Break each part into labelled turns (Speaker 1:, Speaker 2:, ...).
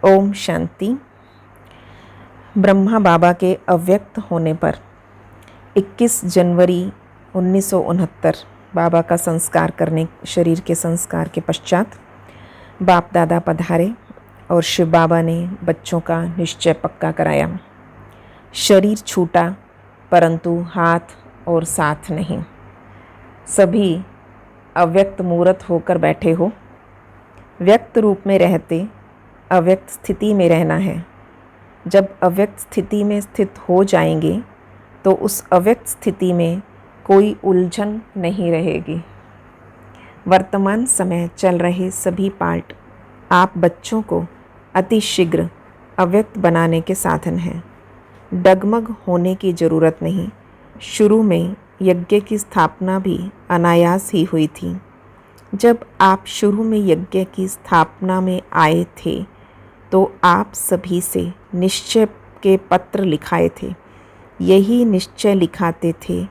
Speaker 1: ओम शांति। ब्रह्मा बाबा के अव्यक्त होने पर 21 जनवरी 1969 बाबा का संस्कार करने शरीर के संस्कार के पश्चात बाप दादा पधारे और शिव बाबा ने बच्चों का निश्चय पक्का कराया। शरीर छूटा परंतु हाथ और साथ नहीं। सभी अव्यक्त मूर्त होकर बैठे हो। व्यक्त रूप में रहते अव्यक्त स्थिति में रहना है। जब अव्यक्त स्थिति में स्थित हो जाएंगे तो उस अव्यक्त स्थिति में कोई उलझन नहीं रहेगी। वर्तमान समय चल रहे सभी पार्ट आप बच्चों को अति शीघ्र अव्यक्त बनाने के साधन हैं। डगमग होने की ज़रूरत नहीं। शुरू में यज्ञ की स्थापना भी अनायास ही हुई थी। जब आप शुरू में यज्ञ की स्थापना में आए थे तो आप सभी से निश्चय के पत्र लिखाए थे। यही निश्चय लिखाते थे,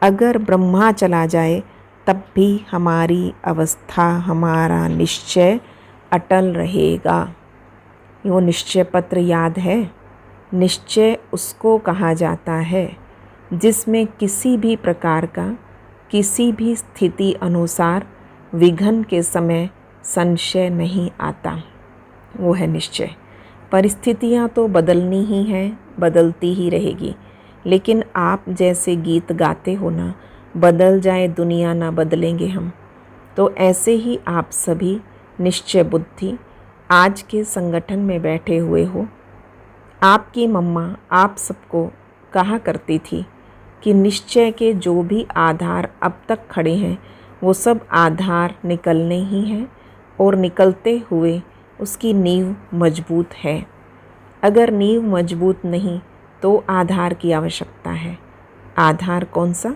Speaker 1: अगर ब्रह्मा चला जाए तब भी हमारी अवस्था, हमारा निश्चय अटल रहेगा। वो निश्चय पत्र याद है? निश्चय उसको कहा जाता है जिसमें किसी भी प्रकार का, किसी भी स्थिति अनुसार विघ्न के समय संशय नहीं आता। वो है निश्चय। परिस्थितियाँ तो बदलनी ही हैं, बदलती ही रहेगी, लेकिन आप जैसे गीत गाते हो ना, बदल जाए दुनिया ना बदलेंगे हम, तो ऐसे ही आप सभी निश्चय बुद्धि आज के संगठन में बैठे हुए हो। आपकी मम्मा आप सबको कहा करती थी कि निश्चय के जो भी आधार अब तक खड़े हैं वो सब आधार निकलने ही हैं और निकलते हुए उसकी नींव मजबूत है। अगर नींव मजबूत नहीं तो आधार की आवश्यकता है। आधार कौन सा?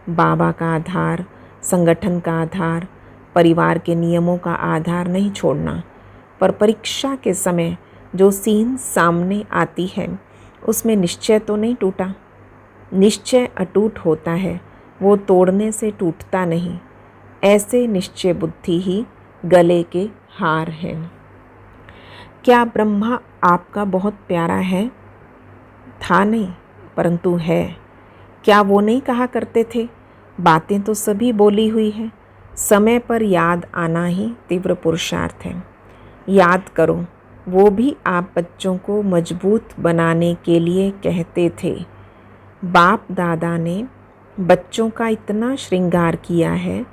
Speaker 1: बाबा का आधार, संगठन का आधार, परिवार के नियमों का आधार नहीं छोड़ना। पर परीक्षा के समय जो सीन सामने आती है उसमें निश्चय तो नहीं टूटा। निश्चय अटूट होता है, वो तोड़ने से टूटता नहीं। ऐसे निश्चय बुद्धि ही गले के हार हैं। क्या ब्रह्मा आपका बहुत प्यारा है? था नहीं, परंतु है। क्या वो नहीं कहा करते थे, बातें तो सभी बोली हुई है, समय पर याद आना ही तीव्र पुरुषार्थ है। याद करो, वो भी आप बच्चों को मजबूत बनाने के लिए कहते थे। बाप दादा ने बच्चों का इतना श्रृंगार किया है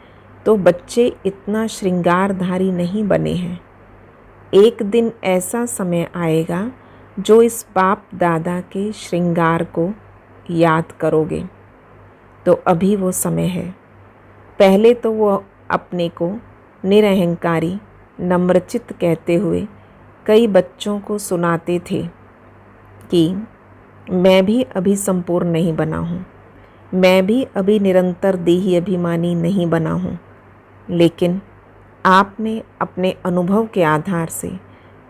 Speaker 1: तो बच्चे इतना श्रृंगारधारी नहीं बने हैं। एक दिन ऐसा समय आएगा जो इस बाप दादा के श्रृंगार को याद करोगे, तो अभी वो समय है। पहले तो वो अपने को निरहंकारी नम्रचित्त कहते हुए कई बच्चों को सुनाते थे कि मैं भी अभी संपूर्ण नहीं बना हूँ, मैं भी अभी निरंतर देही अभिमानी नहीं बना हूँ। लेकिन आपने अपने अनुभव के आधार से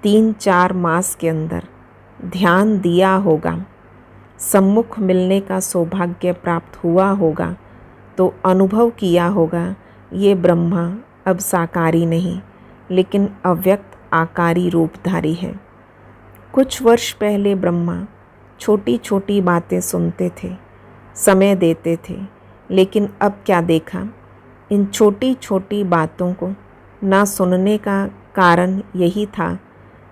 Speaker 1: 3-4 मास के अंदर ध्यान दिया होगा, सम्मुख मिलने का सौभाग्य प्राप्त हुआ होगा, तो अनुभव किया होगा ये ब्रह्मा अब साकारी नहीं लेकिन अव्यक्त आकारी रूपधारी है। कुछ वर्ष पहले ब्रह्मा छोटी छोटी बातें सुनते थे, समय देते थे, लेकिन अब क्या देखा, इन छोटी छोटी बातों को ना सुनने का कारण यही था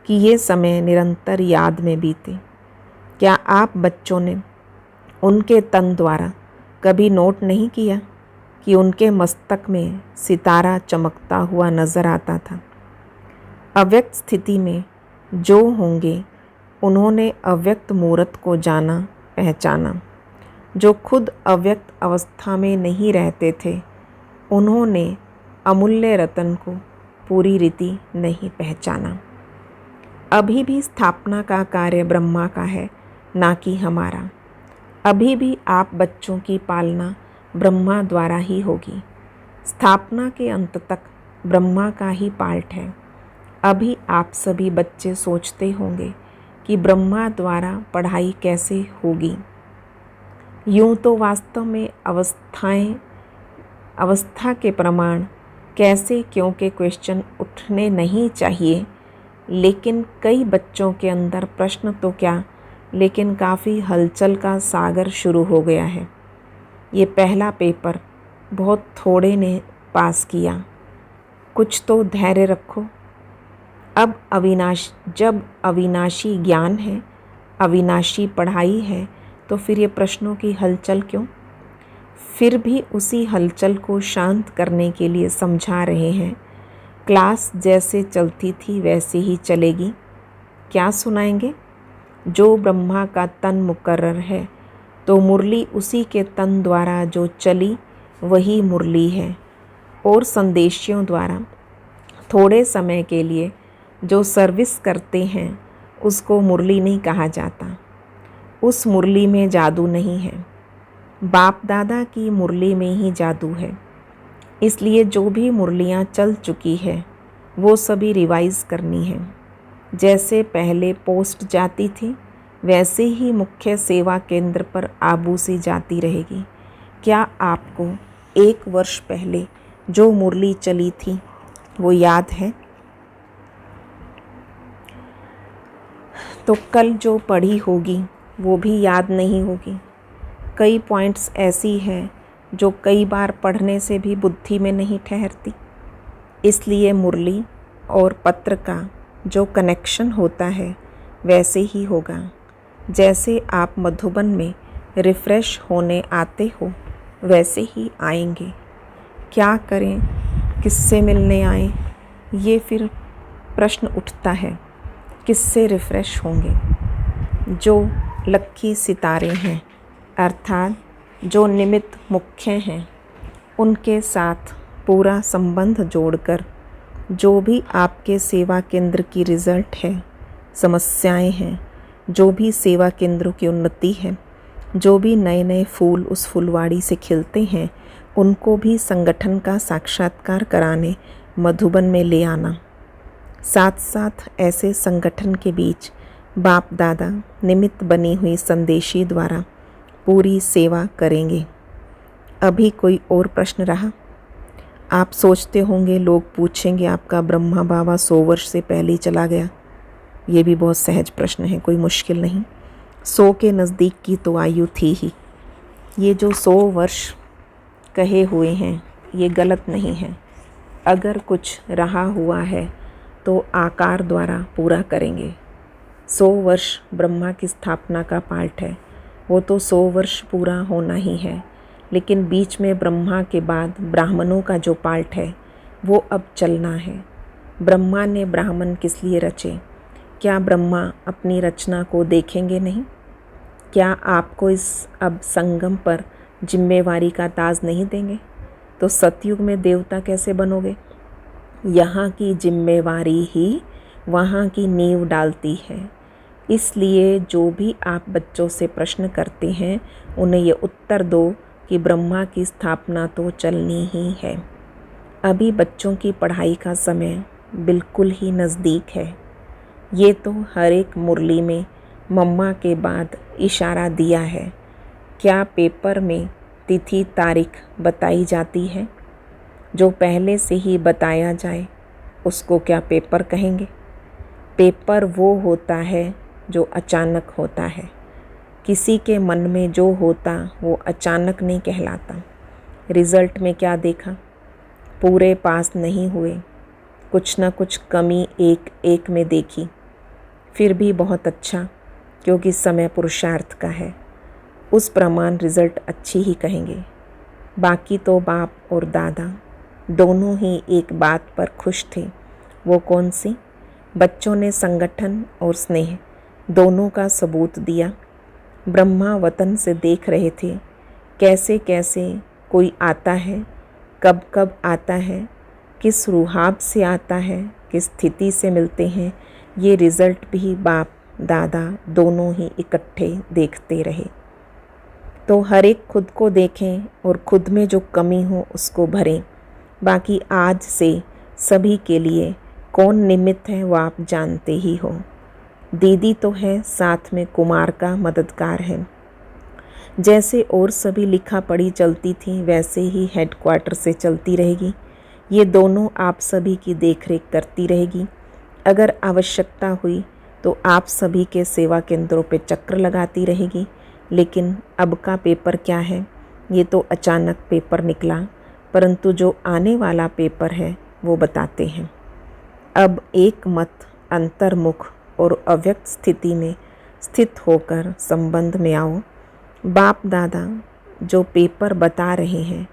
Speaker 1: कि ये समय निरंतर याद में बीते। क्या आप बच्चों ने उनके तन द्वारा कभी नोट नहीं किया कि उनके मस्तक में सितारा चमकता हुआ नज़र आता था? अव्यक्त स्थिति में जो होंगे उन्होंने अव्यक्त मूर्त को जाना, पहचाना। जो खुद अव्यक्त अवस्था में नहीं रहते थे उन्होंने अमूल्य रतन को पूरी रीति नहीं पहचाना। अभी भी स्थापना का कार्य ब्रह्मा का है, ना कि हमारा। अभी भी आप बच्चों की पालना ब्रह्मा द्वारा ही होगी। स्थापना के अंत तक ब्रह्मा का ही पार्ट है। अभी आप सभी बच्चे सोचते होंगे कि ब्रह्मा द्वारा पढ़ाई कैसे होगी। यूँ तो वास्तव में अवस्था के प्रमाण कैसे, क्यों के क्वेश्चन उठने नहीं चाहिए, लेकिन कई बच्चों के अंदर प्रश्न तो क्या, लेकिन काफ़ी हलचल का सागर शुरू हो गया है। ये पहला पेपर बहुत थोड़े ने पास किया, कुछ तो धैर्य रखो। अब जब अविनाशी ज्ञान है, अविनाशी पढ़ाई है, तो फिर ये प्रश्नों की हलचल क्यों? फिर भी उसी हलचल को शांत करने के लिए समझा रहे हैं। क्लास जैसे चलती थी वैसे ही चलेगी। क्या सुनाएंगे? जो ब्रह्मा का तन मुकर्रर है, तो मुरली उसी के तन द्वारा जो चली वही मुरली है। और संदेशियों द्वारा थोड़े समय के लिए जो सर्विस करते हैं उसको मुरली नहीं कहा जाता। उस मुरली में जादू नहीं है, बाप दादा की मुरली में ही जादू है। इसलिए जो भी मुरलियाँ चल चुकी है वो सभी रिवाइज़ करनी है। जैसे पहले पोस्ट जाती थी वैसे ही मुख्य सेवा केंद्र पर आबूसी जाती रहेगी। क्या आपको 1 वर्ष पहले जो मुरली चली थी वो याद है? तो कल जो पढ़ी होगी वो भी याद नहीं होगी। कई पॉइंट्स ऐसी हैं जो कई बार पढ़ने से भी बुद्धि में नहीं ठहरती। इसलिए मुरली और पत्र का जो कनेक्शन होता है वैसे ही होगा। जैसे आप मधुबन में रिफ़्रेश होने आते हो वैसे ही आएंगे। क्या करें, किससे मिलने आए, ये फिर प्रश्न उठता है। किससे रिफ़्रेश होंगे? जो लक्की सितारे हैं, अर्थात जो निमित्त मुख्य हैं, उनके साथ पूरा संबंध जोड़कर जो भी आपके सेवा केंद्र की रिज़ल्ट है, समस्याएं हैं, जो भी सेवा केंद्रों की उन्नति है, जो भी नए नए फूल उस फुलवाड़ी से खिलते हैं, उनको भी संगठन का साक्षात्कार कराने मधुबन में ले आना। साथ साथ ऐसे संगठन के बीच बाप दादा निमित्त बनी हुई संदेशी द्वारा पूरी सेवा करेंगे। अभी कोई और प्रश्न रहा? आप सोचते होंगे लोग पूछेंगे आपका ब्रह्मा बाबा 100 वर्ष से पहले ही चला गया। ये भी बहुत सहज प्रश्न है, कोई मुश्किल नहीं। 100 के नज़दीक की तो आयु थी ही। ये जो 100 वर्ष कहे हुए हैं ये गलत नहीं है। अगर कुछ रहा हुआ है तो आकार द्वारा पूरा करेंगे। 100 वर्ष ब्रह्मा की स्थापना का पार्ट है, वो तो 100 वर्ष पूरा होना ही है। लेकिन बीच में ब्रह्मा के बाद ब्राह्मणों का जो पार्ट है वो अब चलना है। ब्रह्मा ने ब्राह्मण किस लिए रचे? क्या ब्रह्मा अपनी रचना को देखेंगे नहीं? क्या आपको इस अब संगम पर जिम्मेवारी का ताज नहीं देंगे? तो सतयुग में देवता कैसे बनोगे? यहाँ की जिम्मेवारी ही वहाँ की नींव डालती है। इसलिए जो भी आप बच्चों से प्रश्न करते हैं उन्हें ये उत्तर दो कि ब्रह्मा की स्थापना तो चलनी ही है। अभी बच्चों की पढ़ाई का समय बिल्कुल ही नज़दीक है। ये तो हर एक मुरली में मम्मा के बाद इशारा दिया है। क्या पेपर में तिथि तारीख बताई जाती है? जो पहले से ही बताया जाए उसको क्या पेपर कहेंगे? पेपर वो होता है जो अचानक होता है। किसी के मन में जो होता वो अचानक नहीं कहलाता। रिज़ल्ट में क्या देखा? पूरे पास नहीं हुए, कुछ ना कुछ कमी एक एक में देखी। फिर भी बहुत अच्छा, क्योंकि समय पुरुषार्थ का है। उस प्रमाण रिज़ल्ट अच्छी ही कहेंगे। बाकी तो बाप और दादा दोनों ही एक बात पर खुश थे। वो कौन सी? बच्चों ने संगठन और स्नेह दोनों का सबूत दिया। ब्रह्मा वतन से देख रहे थे कैसे कैसे कोई आता है, कब कब आता है, किस रुहाब से आता है, किस स्थिति से मिलते हैं। ये रिज़ल्ट भी बाप दादा दोनों ही इकट्ठे देखते रहे। तो हर एक खुद को देखें और खुद में जो कमी हो उसको भरें। बाकी आज से सभी के लिए कौन निमित्त है वो आप जानते ही हो। दीदी तो है, साथ में कुमार का मददगार है। जैसे और सभी लिखा पढ़ी चलती थी वैसे ही हेडक्वार्टर से चलती रहेगी। ये दोनों आप सभी की देखरेख करती रहेगी। अगर आवश्यकता हुई तो आप सभी के सेवा केंद्रों पे चक्कर लगाती रहेगी, लेकिन अब का पेपर क्या है, ये तो अचानक पेपर निकला, परंतु जो आने वाला पेपर है वो बताते हैं। अब एक मत अंतर्मुख और अव्यक्त स्थिति में स्थित होकर संबंध में आओ। बाप दादा जो पेपर बता रहे हैं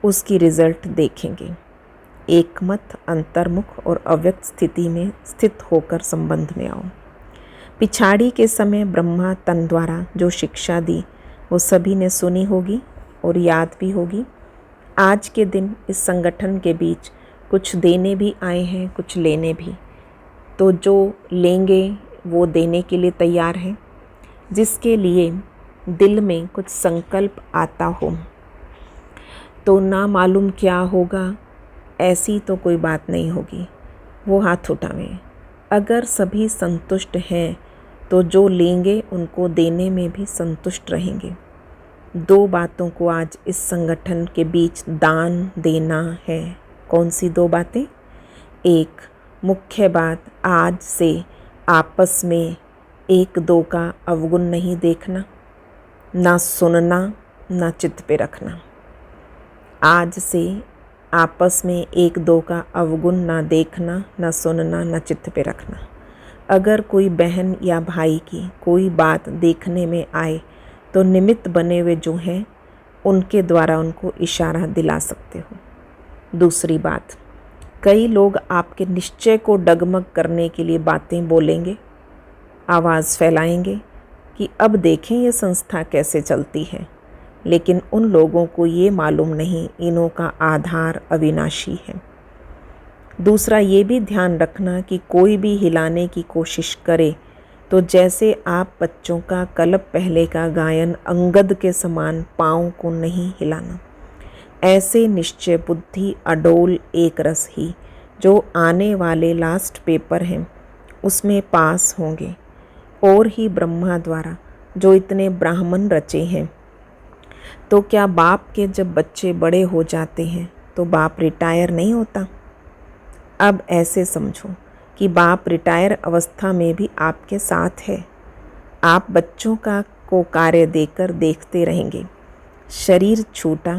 Speaker 1: उसकी रिजल्ट देखेंगे। एक मत अंतर्मुख और अव्यक्त स्थिति में स्थित होकर संबंध में आओ। पिछाड़ी के समय ब्रह्मा तन द्वारा जो शिक्षा दी वो सभी ने सुनी होगी और याद भी होगी। आज के दिन इस संगठन के बीच कुछ देने भी आए हैं, कुछ लेने भी। तो जो लेंगे वो देने के लिए तैयार हैं। जिसके लिए दिल में कुछ संकल्प आता हो तो ना मालूम क्या होगा, ऐसी तो कोई बात नहीं होगी, वो हाथ उठावें। अगर सभी संतुष्ट हैं तो जो लेंगे उनको देने में भी संतुष्ट रहेंगे। दो बातों को आज इस संगठन के बीच दान देना है। कौन सी दो बातें? एक मुख्य बात, आज से आपस में एक दो का अवगुण नहीं देखना, ना सुनना, ना चित्त पे रखना। आज से आपस में एक दो का अवगुण ना देखना, ना सुनना, ना चित्त पे रखना। अगर कोई बहन या भाई की कोई बात देखने में आए तो निमित्त बने हुए जो हैं उनके द्वारा उनको इशारा दिला सकते हो। दूसरी बात, कई लोग आपके निश्चय को डगमग करने के लिए बातें बोलेंगे, आवाज़ फैलाएंगे कि अब देखें ये संस्था कैसे चलती है, लेकिन उन लोगों को ये मालूम नहीं इनों का आधार अविनाशी है। दूसरा ये भी ध्यान रखना कि कोई भी हिलाने की कोशिश करे तो जैसे आप बच्चों का कल्प पहले का गायन अंगद के समान पाँव को नहीं हिलाना। ऐसे निश्चय बुद्धि अडोल एक रस ही जो आने वाले लास्ट पेपर हैं उसमें पास होंगे। और ही ब्रह्मा द्वारा जो इतने ब्राह्मण रचे हैं, तो क्या बाप के जब बच्चे बड़े हो जाते हैं तो बाप रिटायर नहीं होता? अब ऐसे समझो कि बाप रिटायर अवस्था में भी आपके साथ है। आप बच्चों का को कार्य देकर देखते रहेंगे। शरीर छूटा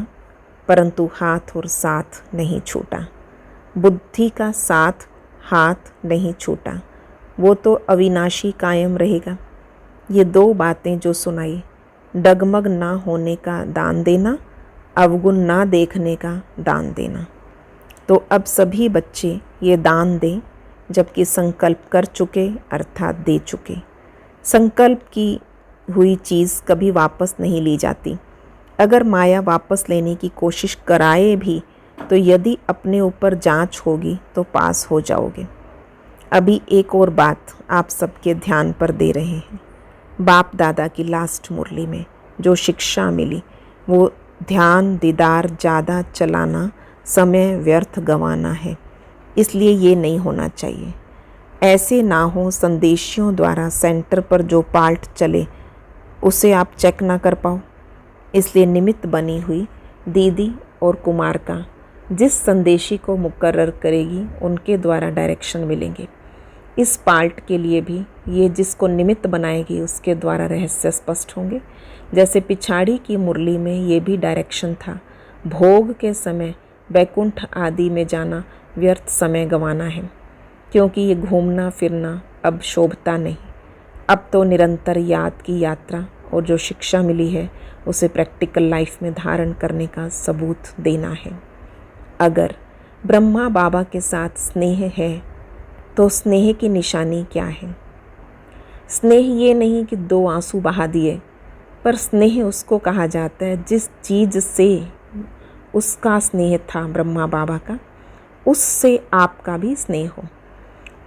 Speaker 1: परंतु हाथ और साथ नहीं छूटा। बुद्धि का साथ, हाथ नहीं छूटा, वो तो अविनाशी कायम रहेगा। ये दो बातें जो सुनाई, डगमग ना होने का दान देना, अवगुण ना देखने का दान देना। तो अब सभी बच्चे ये दान दें जबकि संकल्प कर चुके अर्थात दे चुके। संकल्प की हुई चीज़ कभी वापस नहीं ली जाती। अगर माया वापस लेने की कोशिश कराए भी तो यदि अपने ऊपर जांच होगी तो पास हो जाओगे। अभी एक और बात आप सबके ध्यान पर दे रहे हैं। बाप दादा की लास्ट मुरली में जो शिक्षा मिली वो ध्यान दीदार ज़्यादा चलाना, समय व्यर्थ गंवाना है। इसलिए ये नहीं होना चाहिए। ऐसे ना हो संदेशियों द्वारा सेंटर पर जो पार्ट चले उसे आप चेक ना कर पाओ। इसलिए निमित्त बनी हुई दीदी और कुमार का जिस संदेशी को मुकर्रर करेगी उनके द्वारा डायरेक्शन मिलेंगे। इस पार्ट के लिए भी ये जिसको निमित्त बनाएगी उसके द्वारा रहस्य स्पष्ट होंगे। जैसे पिछाड़ी की मुरली में ये भी डायरेक्शन था, भोग के समय वैकुंठ आदि में जाना व्यर्थ समय गंवाना है, क्योंकि ये घूमना फिरना अब शोभता नहीं। अब तो निरंतर याद की यात्रा और जो शिक्षा मिली है उसे प्रैक्टिकल लाइफ में धारण करने का सबूत देना है। अगर ब्रह्मा बाबा के साथ स्नेह है तो स्नेह की निशानी क्या है? स्नेह ये नहीं कि दो आंसू बहा दिए, पर स्नेह उसको कहा जाता है जिस चीज़ से उसका स्नेह था ब्रह्मा बाबा का, उससे आपका भी स्नेह हो।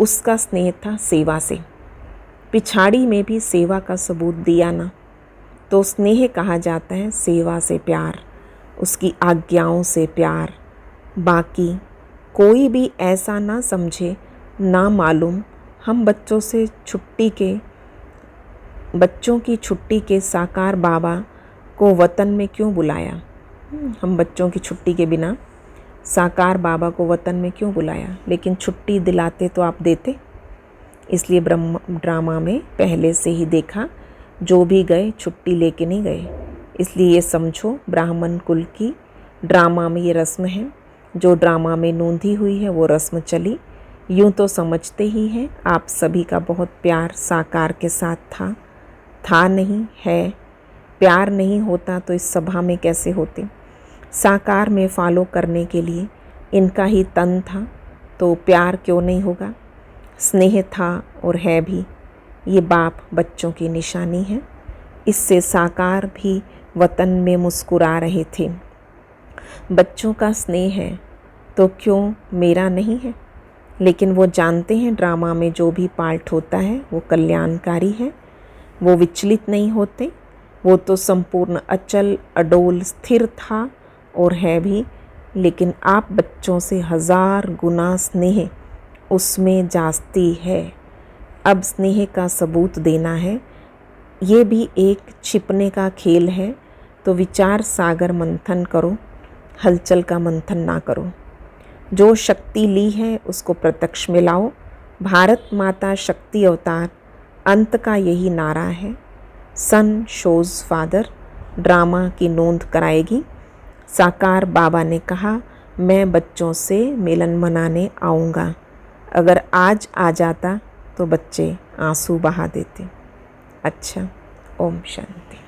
Speaker 1: उसका स्नेह था सेवा से। पिछाड़ी में भी सेवा का सबूत दिया ना, तो स्नेह कहा जाता है सेवा से प्यार, उसकी आज्ञाओं से प्यार। बाकी कोई भी ऐसा ना समझे ना मालूम हम बच्चों की छुट्टी के साकार बाबा को वतन में क्यों बुलाया? हम बच्चों की छुट्टी के बिना साकार बाबा को वतन में क्यों बुलाया? लेकिन छुट्टी दिलाते तो आप देते। इसलिए ब्रह्म ड्रामा में पहले से ही देखा, जो भी गए छुट्टी लेके नहीं गए। इसलिए ये समझो ब्राह्मण कुल की ड्रामा में ये रस्म है, जो ड्रामा में नोंधी हुई है वो रस्म चली। यूँ तो समझते ही हैं आप सभी का बहुत प्यार साकार के साथ था नहीं है। प्यार नहीं होता तो इस सभा में कैसे होते। साकार में फॉलो करने के लिए इनका ही तन था, तो प्यार क्यों नहीं होगा। स्नेह था और है भी। ये बाप बच्चों की निशानी है। इससे साकार भी वतन में मुस्कुरा रहे थे। बच्चों का स्नेह है तो क्यों मेरा नहीं है। लेकिन वो जानते हैं ड्रामा में जो भी पार्ट होता है वो कल्याणकारी है। वो विचलित नहीं होते। वो तो संपूर्ण अचल अडोल स्थिर था और है भी। लेकिन आप बच्चों से 1000 गुना स्नेह उसमें जास्ती है। अब स्नेह का सबूत देना है। ये भी एक छिपने का खेल है। तो विचार सागर मंथन करो, हलचल का मंथन ना करो। जो शक्ति ली है उसको प्रत्यक्ष में लाओ। भारत माता शक्ति अवतार अंत का यही नारा है। सन शोज फादर ड्रामा की नोंद कराएगी। साकार बाबा ने कहा मैं बच्चों से मिलन मनाने आऊँगा। अगर आज आ जाता तो बच्चे आंसू बहा देते। अच्छा, ओम शांति।